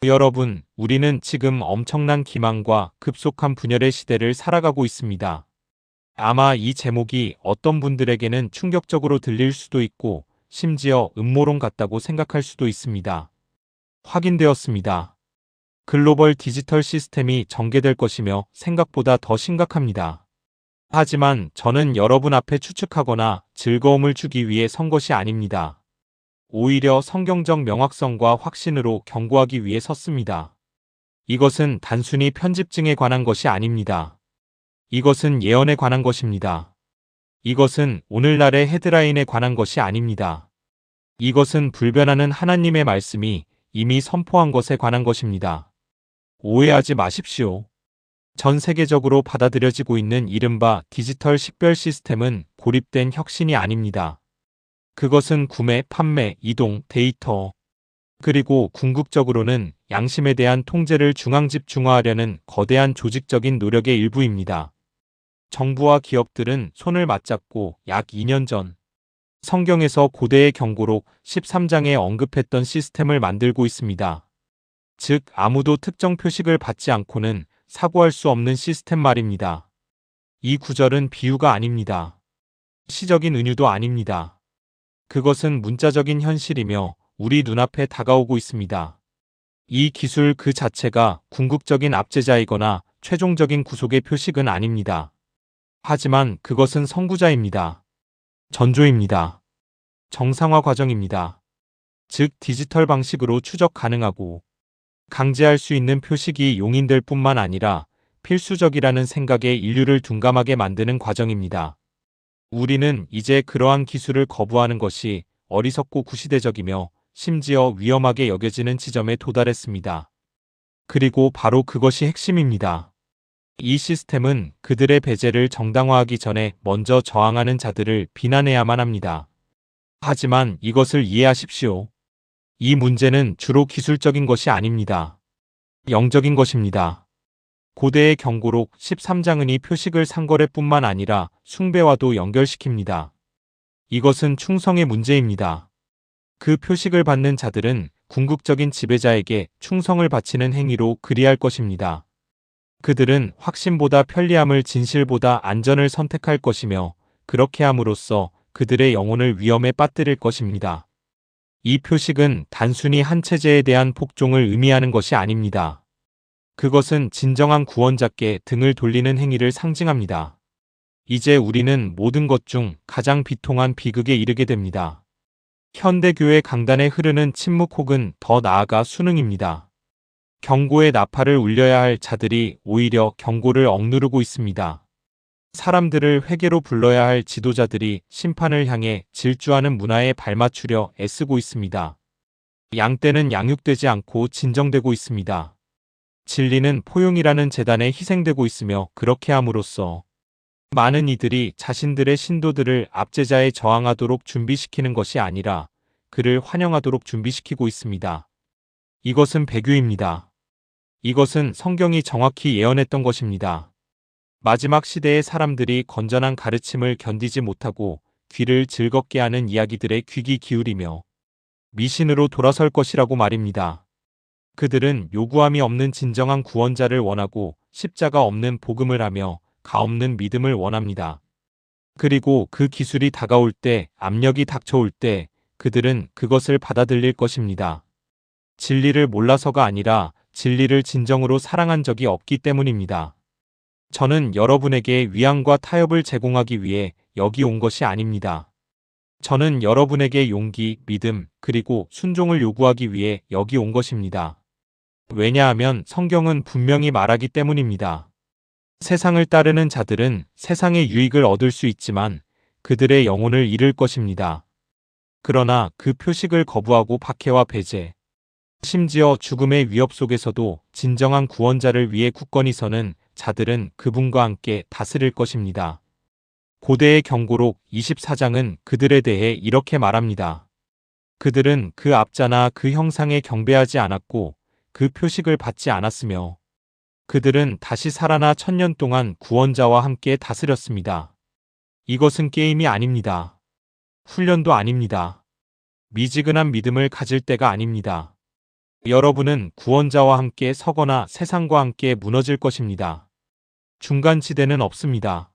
여러분, 우리는 지금 엄청난 기만과 급속한 분열의 시대를 살아가고 있습니다. 아마 이 제목이 어떤 분들에게는 충격적으로 들릴 수도 있고 심지어 음모론 같다고 생각할 수도 있습니다. 확인되었습니다. 글로벌 디지털 시스템이 전개될 것이며 생각보다 더 심각합니다. 하지만 저는 여러분 앞에 추측하거나 즐거움을 주기 위해 선 것이 아닙니다. 오히려 성경적 명확성과 확신으로 경고하기 위해 섰습니다. 이것은 단순히 편집증에 관한 것이 아닙니다. 이것은 예언에 관한 것입니다. 이것은 오늘날의 헤드라인에 관한 것이 아닙니다. 이것은 불변하는 하나님의 말씀이 이미 선포한 것에 관한 것입니다. 오해하지 마십시오. 전 세계적으로 받아들여지고 있는 이른바 디지털 식별 시스템은 고립된 혁신이 아닙니다. 그것은 구매, 판매, 이동, 데이터, 그리고 궁극적으로는 양심에 대한 통제를 중앙 집중화하려는 거대한 조직적인 노력의 일부입니다. 정부와 기업들은 손을 맞잡고 약 2년 전 성경에서 고대의 경고록 13장에 언급했던 시스템을 만들고 있습니다. 즉, 아무도 특정 표식을 받지 않고는 사고할 수 없는 시스템 말입니다. 이 구절은 비유가 아닙니다. 시적인 은유도 아닙니다. 그것은 문자적인 현실이며 우리 눈앞에 다가오고 있습니다. 이 기술 그 자체가 궁극적인 압제자이거나 최종적인 구속의 표식은 아닙니다. 하지만 그것은 선구자입니다. 전조입니다. 정상화 과정입니다. 즉, 디지털 방식으로 추적 가능하고 강제할 수 있는 표식이 용인될 뿐만 아니라 필수적이라는 생각에 인류를 둔감하게 만드는 과정입니다. 우리는 이제 그러한 기술을 거부하는 것이 어리석고 구시대적이며 심지어 위험하게 여겨지는 지점에 도달했습니다. 그리고 바로 그것이 핵심입니다. 이 시스템은 그들의 배제를 정당화하기 전에 먼저 저항하는 자들을 비난해야만 합니다. 하지만 이것을 이해하십시오. 이 문제는 주로 기술적인 것이 아닙니다. 영적인 것입니다. 고대의 경고록 13장은 이 표식을 상거래뿐만 아니라 숭배와도 연결시킵니다. 이것은 충성의 문제입니다. 그 표식을 받는 자들은 궁극적인 지배자에게 충성을 바치는 행위로 그리할 것입니다. 그들은 확신보다 편리함을 진실보다 안전을 선택할 것이며 그렇게 함으로써 그들의 영혼을 위험에 빠뜨릴 것입니다. 이 표식은 단순히 한 체제에 대한 복종을 의미하는 것이 아닙니다. 그것은 진정한 구원자께 등을 돌리는 행위를 상징합니다. 이제 우리는 모든 것 중 가장 비통한 비극에 이르게 됩니다. 현대교회 강단에 흐르는 침묵 혹은 더 나아가 순응입니다. 경고의 나팔을 울려야 할 자들이 오히려 경고를 억누르고 있습니다. 사람들을 회개로 불러야 할 지도자들이 심판을 향해 질주하는 문화에 발맞추려 애쓰고 있습니다. 양떼는 양육되지 않고 진정되고 있습니다. 진리는 포용이라는 재단에 희생되고 있으며 그렇게 함으로써 많은 이들이 자신들의 신도들을 압제자에 저항하도록 준비시키는 것이 아니라 그를 환영하도록 준비시키고 있습니다. 이것은 배교입니다. 이것은 성경이 정확히 예언했던 것입니다. 마지막 시대의 사람들이 건전한 가르침을 견디지 못하고 귀를 즐겁게 하는 이야기들에 귀 기울이며 미신으로 돌아설 것이라고 말입니다. 그들은 요구함이 없는 진정한 구원자를 원하고 십자가 없는 복음을 하며 가없는 믿음을 원합니다. 그리고 그 기술이 다가올 때, 압력이 닥쳐올 때 그들은 그것을 받아들일 것입니다. 진리를 몰라서가 아니라 진리를 진정으로 사랑한 적이 없기 때문입니다. 저는 여러분에게 위안과 타협을 제공하기 위해 여기 온 것이 아닙니다. 저는 여러분에게 용기, 믿음, 그리고 순종을 요구하기 위해 여기 온 것입니다. 왜냐하면 성경은 분명히 말하기 때문입니다. 세상을 따르는 자들은 세상의 유익을 얻을 수 있지만 그들의 영혼을 잃을 것입니다. 그러나 그 표식을 거부하고 박해와 배제, 심지어 죽음의 위협 속에서도 진정한 구원자를 위해 굳건히 서는 자들은 그분과 함께 다스릴 것입니다. 고대의 경고록 24장은 그들에 대해 이렇게 말합니다. 그들은 그 압자나 그 형상에 경배하지 않았고 그 표식을 받지 않았으며 그들은 다시 살아나 1000년 동안 구원자와 함께 다스렸습니다. 이것은 게임이 아닙니다. 훈련도 아닙니다. 미지근한 믿음을 가질 때가 아닙니다. 여러분은 구원자와 함께 서거나 세상과 함께 무너질 것입니다. 중간 지대는 없습니다.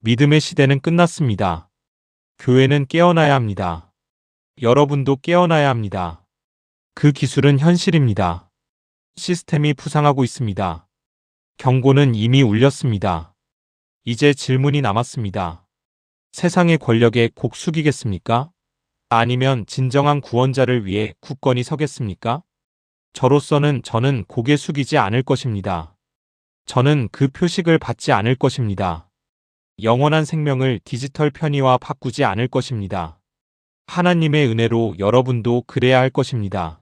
믿음의 시대는 끝났습니다. 교회는 깨어나야 합니다. 여러분도 깨어나야 합니다. 그 기술은 현실입니다. 시스템이 부상하고 있습니다. 경고는 이미 울렸습니다. 이제 질문이 남았습니다. 세상의 권력에 곡 숙이겠습니까? 아니면 진정한 구원자를 위해 굳건히 서겠습니까? 저는 고개 숙이지 않을 것입니다. 저는 그 표식을 받지 않을 것입니다. 영원한 생명을 디지털 편의와 바꾸지 않을 것입니다. 하나님의 은혜로 여러분도 그래야 할 것입니다.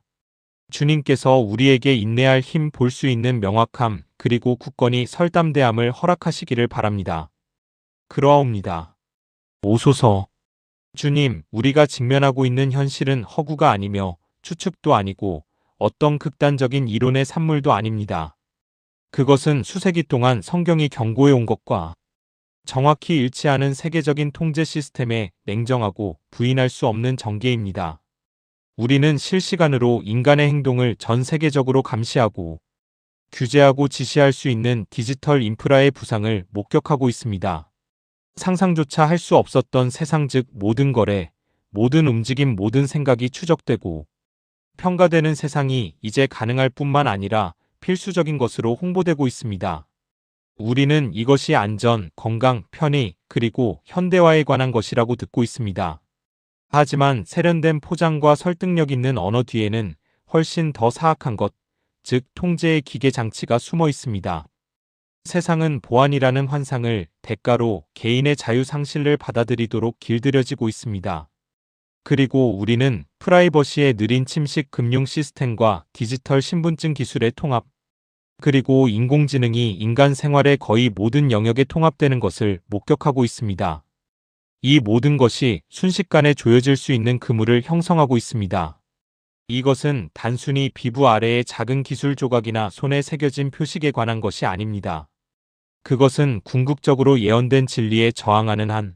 주님께서 우리에게 인내할 힘 볼 수 있는 명확함 그리고 굳건히 설담대함을 허락하시기를 바랍니다. 그러하옵니다. 오소서. 주님, 우리가 직면하고 있는 현실은 허구가 아니며 추측도 아니고 어떤 극단적인 이론의 산물도 아닙니다. 그것은 수세기 동안 성경이 경고해 온 것과 정확히 일치하는 세계적인 통제 시스템의 냉정하고 부인할 수 없는 전개입니다. 우리는 실시간으로 인간의 행동을 전 세계적으로 감시하고 규제하고 지시할 수 있는 디지털 인프라의 부상을 목격하고 있습니다. 상상조차 할 수 없었던 세상 즉 모든 거래, 모든 움직임, 모든 생각이 추적되고 평가되는 세상이 이제 가능할 뿐만 아니라 필수적인 것으로 홍보되고 있습니다. 우리는 이것이 안전, 건강, 편의, 그리고 현대화에 관한 것이라고 듣고 있습니다. 하지만 세련된 포장과 설득력 있는 언어 뒤에는 훨씬 더 사악한 것, 즉 통제의 기계 장치가 숨어 있습니다. 세상은 보안이라는 환상을 대가로 개인의 자유 상실을 받아들이도록 길들여지고 있습니다. 그리고 우리는 프라이버시의 느린 침식 금융 시스템과 디지털 신분증 기술의 통합, 그리고 인공지능이 인간 생활의 거의 모든 영역에 통합되는 것을 목격하고 있습니다. 이 모든 것이 순식간에 조여질 수 있는 그물을 형성하고 있습니다. 이것은 단순히 피부 아래의 작은 기술 조각이나 손에 새겨진 표식에 관한 것이 아닙니다. 그것은 궁극적으로 예언된 진리에 저항하는 한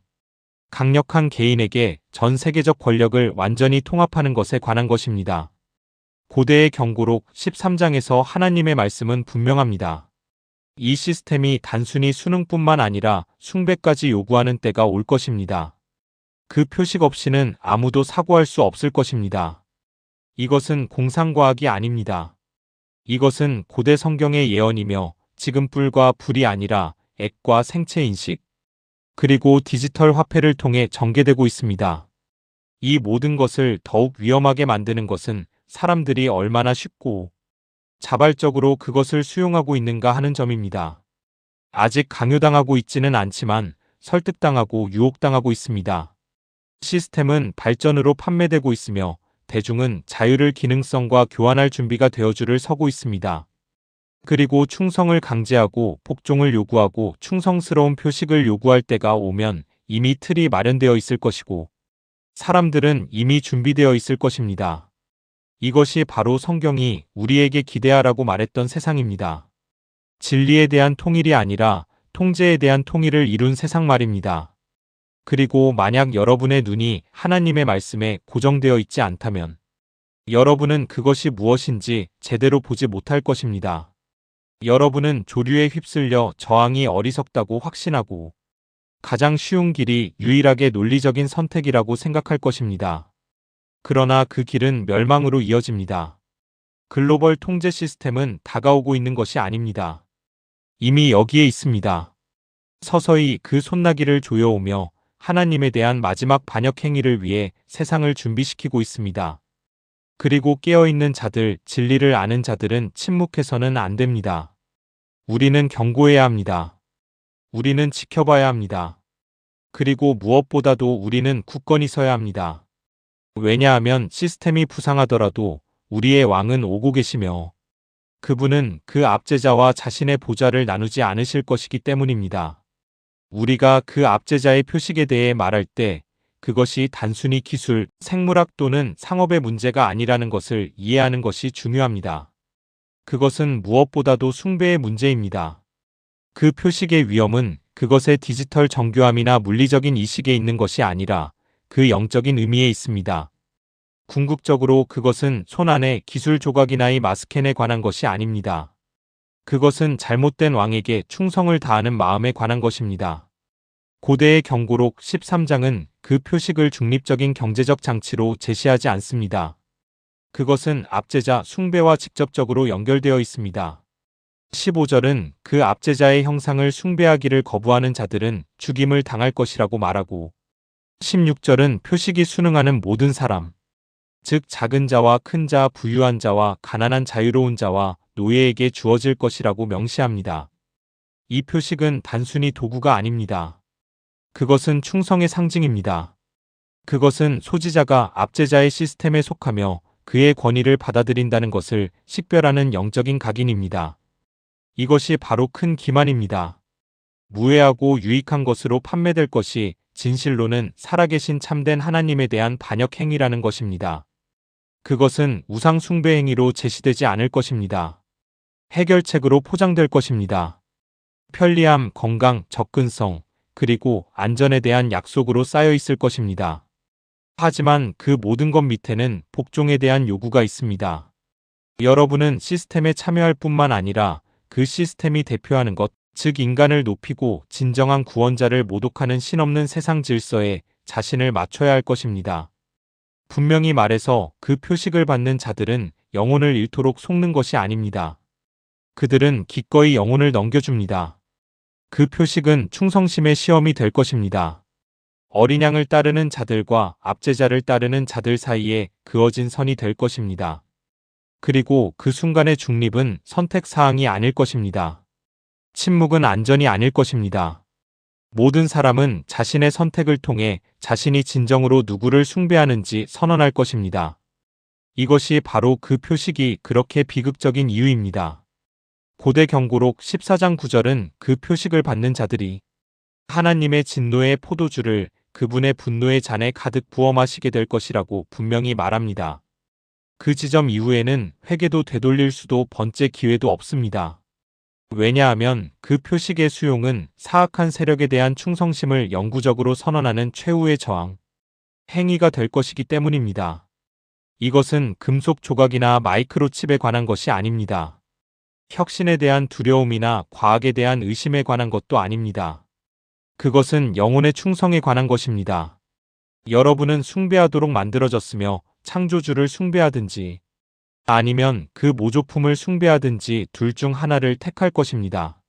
강력한 개인에게 전 세계적 권력을 완전히 통합하는 것에 관한 것입니다. 고대의 경고록 13장에서 하나님의 말씀은 분명합니다. 이 시스템이 단순히 수능뿐만 아니라 숭배까지 요구하는 때가 올 것입니다. 그 표식 없이는 아무도 사고할 수 없을 것입니다. 이것은 공상과학이 아닙니다. 이것은 고대 성경의 예언이며 지금 뿔과 불이 아니라 액과 생체 인식, 그리고 디지털 화폐를 통해 전개되고 있습니다. 이 모든 것을 더욱 위험하게 만드는 것은 사람들이 얼마나 쉽고 자발적으로 그것을 수용하고 있는가 하는 점입니다. 아직 강요당하고 있지는 않지만 설득당하고 유혹당하고 있습니다. 시스템은 발전으로 판매되고 있으며 대중은 자유를 기능성과 교환할 준비가 되어줄을 서고 있습니다. 그리고 충성을 강제하고 복종을 요구하고 충성스러운 표식을 요구할 때가 오면 이미 틀이 마련되어 있을 것이고 사람들은 이미 준비되어 있을 것입니다. 이것이 바로 성경이 우리에게 기대하라고 말했던 세상입니다. 진리에 대한 통일이 아니라 통제에 대한 통일을 이룬 세상 말입니다. 그리고 만약 여러분의 눈이 하나님의 말씀에 고정되어 있지 않다면 여러분은 그것이 무엇인지 제대로 보지 못할 것입니다. 여러분은 조류에 휩쓸려 저항이 어리석다고 확신하고 가장 쉬운 길이 유일하게 논리적인 선택이라고 생각할 것입니다. 그러나 그 길은 멸망으로 이어집니다. 글로벌 통제 시스템은 다가오고 있는 것이 아닙니다. 이미 여기에 있습니다. 서서히 그 손나기를 조여오며 하나님에 대한 마지막 반역 행위를 위해 세상을 준비시키고 있습니다. 그리고 깨어있는 자들, 진리를 아는 자들은 침묵해서는 안 됩니다. 우리는 경고해야 합니다. 우리는 지켜봐야 합니다. 그리고 무엇보다도 우리는 굳건히 서야 합니다. 왜냐하면 시스템이 부상하더라도 우리의 왕은 오고 계시며 그분은 그 압제자와 자신의 보좌를 나누지 않으실 것이기 때문입니다. 우리가 그 압제자의 표식에 대해 말할 때 그것이 단순히 기술, 생물학 또는 상업의 문제가 아니라는 것을 이해하는 것이 중요합니다. 그것은 무엇보다도 숭배의 문제입니다. 그 표식의 위험은 그것의 디지털 정교함이나 물리적인 이식에 있는 것이 아니라 그 영적인 의미에 있습니다. 궁극적으로 그것은 손안의 기술 조각이나 마스켄에 관한 것이 아닙니다. 그것은 잘못된 왕에게 충성을 다하는 마음에 관한 것입니다. 고대의 경고록 13장은 그 표식을 중립적인 경제적 장치로 제시하지 않습니다. 그것은 압제자 숭배와 직접적으로 연결되어 있습니다. 15절은 그 압제자의 형상을 숭배하기를 거부하는 자들은 죽임을 당할 것이라고 말하고 16절은 표식이 순응하는 모든 사람, 즉 작은 자와 큰 자, 부유한 자와 가난한 자유로운 자와 노예에게 주어질 것이라고 명시합니다. 이 표식은 단순히 도구가 아닙니다. 그것은 충성의 상징입니다. 그것은 소지자가 압제자의 시스템에 속하며 그의 권위를 받아들인다는 것을 식별하는 영적인 각인입니다. 이것이 바로 큰 기만입니다. 무해하고 유익한 것으로 판매될 것이 진실로는 살아계신 참된 하나님에 대한 반역 행위라는 것입니다. 그것은 우상 숭배 행위로 제시되지 않을 것입니다. 해결책으로 포장될 것입니다. 편리함, 건강, 접근성, 그리고 안전에 대한 약속으로 쌓여 있을 것입니다. 하지만 그 모든 것 밑에는 복종에 대한 요구가 있습니다. 여러분은 시스템에 참여할 뿐만 아니라 그 시스템이 대표하는 것, 즉 인간을 높이고 진정한 구원자를 모독하는 신없는 세상 질서에 자신을 맞춰야 할 것입니다. 분명히 말해서 그 표식을 받는 자들은 영혼을 잃도록 속는 것이 아닙니다. 그들은 기꺼이 영혼을 넘겨줍니다. 그 표식은 충성심의 시험이 될 것입니다. 어린 양을 따르는 자들과 압제자를 따르는 자들 사이에 그어진 선이 될 것입니다. 그리고 그 순간의 중립은 선택사항이 아닐 것입니다. 침묵은 안전이 아닐 것입니다. 모든 사람은 자신의 선택을 통해 자신이 진정으로 누구를 숭배하는지 선언할 것입니다. 이것이 바로 그 표식이 그렇게 비극적인 이유입니다. 고대 경고록 14장 9절은 그 표식을 받는 자들이 하나님의 진노의 포도주를 그분의 분노의 잔에 가득 부어 마시게 될 것이라고 분명히 말합니다. 그 지점 이후에는 회개도 되돌릴 수도 번째 기회도 없습니다. 왜냐하면 그 표식의 수용은 사악한 세력에 대한 충성심을 영구적으로 선언하는 최후의 저항, 행위가 될 것이기 때문입니다. 이것은 금속 조각이나 마이크로칩에 관한 것이 아닙니다. 혁신에 대한 두려움이나 과학에 대한 의심에 관한 것도 아닙니다. 그것은 영혼의 충성에 관한 것입니다. 여러분은 숭배하도록 만들어졌으며 창조주를 숭배하든지 아니면 그 모조품을 숭배하든지 둘 중 하나를 택할 것입니다.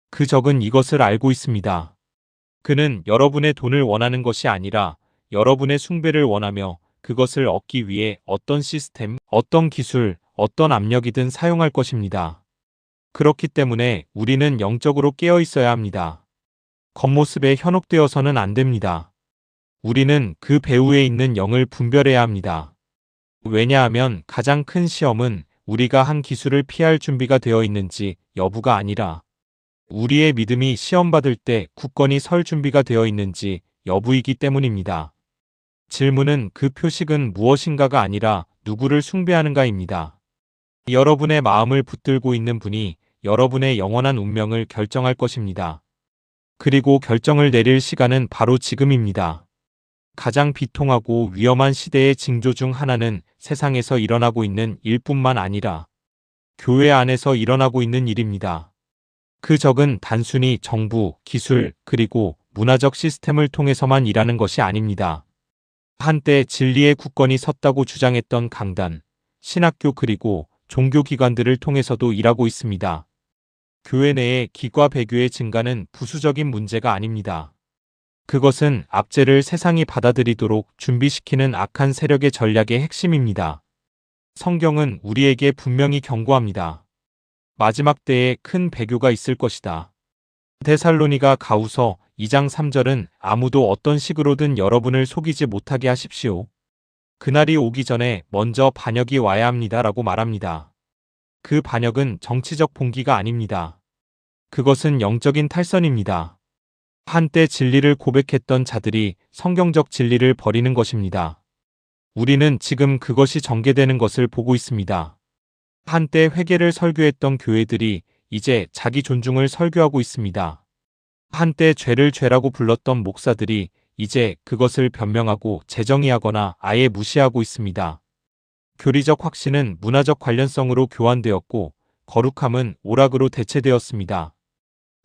그 적은 이것을 알고 있습니다. 그는 여러분의 돈을 원하는 것이 아니라 여러분의 숭배를 원하며 그것을 얻기 위해 어떤 시스템, 어떤 기술, 어떤 압력이든 사용할 것입니다. 그렇기 때문에 우리는 영적으로 깨어 있어야 합니다. 겉모습에 현혹되어서는 안 됩니다. 우리는 그 배후에 있는 영을 분별해야 합니다. 왜냐하면 가장 큰 시험은 우리가 한 기술을 피할 준비가 되어 있는지 여부가 아니라 우리의 믿음이 시험받을 때 굳건히 설 준비가 되어 있는지 여부이기 때문입니다. 질문은 그 표식은 무엇인가가 아니라 누구를 숭배하는가입니다. 여러분의 마음을 붙들고 있는 분이 여러분의 영원한 운명을 결정할 것입니다. 그리고 결정을 내릴 시간은 바로 지금입니다. 가장 비통하고 위험한 시대의 징조 중 하나는 세상에서 일어나고 있는 일뿐만 아니라 교회 안에서 일어나고 있는 일입니다. 그 적은 단순히 정부, 기술, 그리고 문화적 시스템을 통해서만 일하는 것이 아닙니다. 한때 진리에 굳건히 섰다고 주장했던 강단, 신학교 그리고 종교기관들을 통해서도 일하고 있습니다. 교회 내의 기과 배교의 증가는 부수적인 문제가 아닙니다. 그것은 압제를 세상이 받아들이도록 준비시키는 악한 세력의 전략의 핵심입니다. 성경은 우리에게 분명히 경고합니다. 마지막 때에 큰 배교가 있을 것이다. 데살로니가 가후서 2장 3절은 아무도 어떤 식으로든 여러분을 속이지 못하게 하십시오. 그날이 오기 전에 먼저 반역이 와야 합니다라고 말합니다. 그 반역은 정치적 봉기가 아닙니다. 그것은 영적인 탈선입니다. 한때 진리를 고백했던 자들이 성경적 진리를 버리는 것입니다. 우리는 지금 그것이 전개되는 것을 보고 있습니다. 한때 회개를 설교했던 교회들이 이제 자기 존중을 설교하고 있습니다. 한때 죄를 죄라고 불렀던 목사들이 이제 그것을 변명하고 재정의하거나 아예 무시하고 있습니다. 교리적 확신은 문화적 관련성으로 교환되었고 거룩함은 오락으로 대체되었습니다.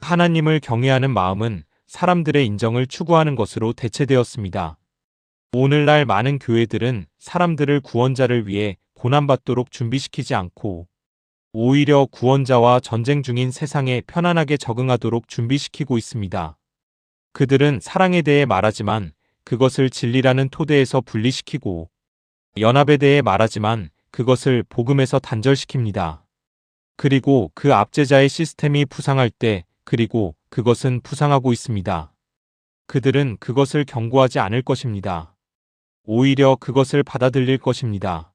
하나님을 경외하는 마음은 사람들의 인정을 추구하는 것으로 대체되었습니다. 오늘날 많은 교회들은 사람들을 구원자를 위해 고난받도록 준비시키지 않고 오히려 구원자와 전쟁 중인 세상에 편안하게 적응하도록 준비시키고 있습니다. 그들은 사랑에 대해 말하지만 그것을 진리라는 토대에서 분리시키고 연합에 대해 말하지만 그것을 복음에서 단절시킵니다. 그리고 그 압제자의 시스템이 부상할 때 그리고 그것은 부상하고 있습니다. 그들은 그것을 경고하지 않을 것입니다. 오히려 그것을 받아들일 것입니다.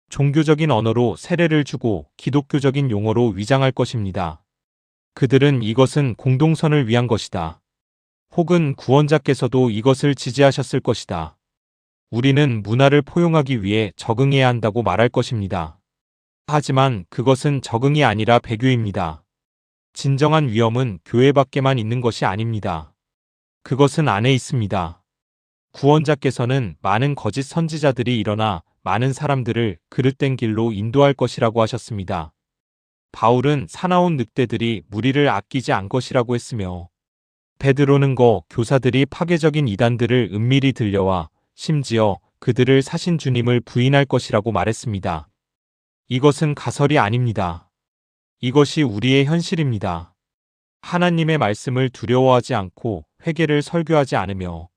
종교적인 언어로 세례를 주고 기독교적인 용어로 위장할 것입니다. 그들은 이것은 공동선을 위한 것이다. 혹은 구원자께서도 이것을 지지하셨을 것이다. 우리는 문화를 포용하기 위해 적응해야 한다고 말할 것입니다. 하지만 그것은 적응이 아니라 배교입니다. 진정한 위험은 교회 밖에만 있는 것이 아닙니다. 그것은 안에 있습니다. 구원자께서는 많은 거짓 선지자들이 일어나 많은 사람들을 그릇된 길로 인도할 것이라고 하셨습니다. 바울은 사나운 늑대들이 무리를 아끼지 않을 것이라고 했으며 베드로는 교사들이 파괴적인 이단들을 은밀히 들려와 심지어 그들을 사신 주님을 부인할 것이라고 말했습니다. 이것은 가설이 아닙니다. 이것이 우리의 현실입니다. 하나님의 말씀을 두려워하지 않고 회개를 설교하지 않으며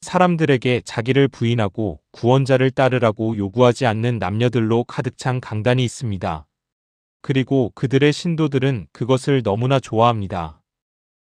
사람들에게 자기를 부인하고 구원자를 따르라고 요구하지 않는 남녀들로 가득 찬 강단이 있습니다. 그리고 그들의 신도들은 그것을 너무나 좋아합니다.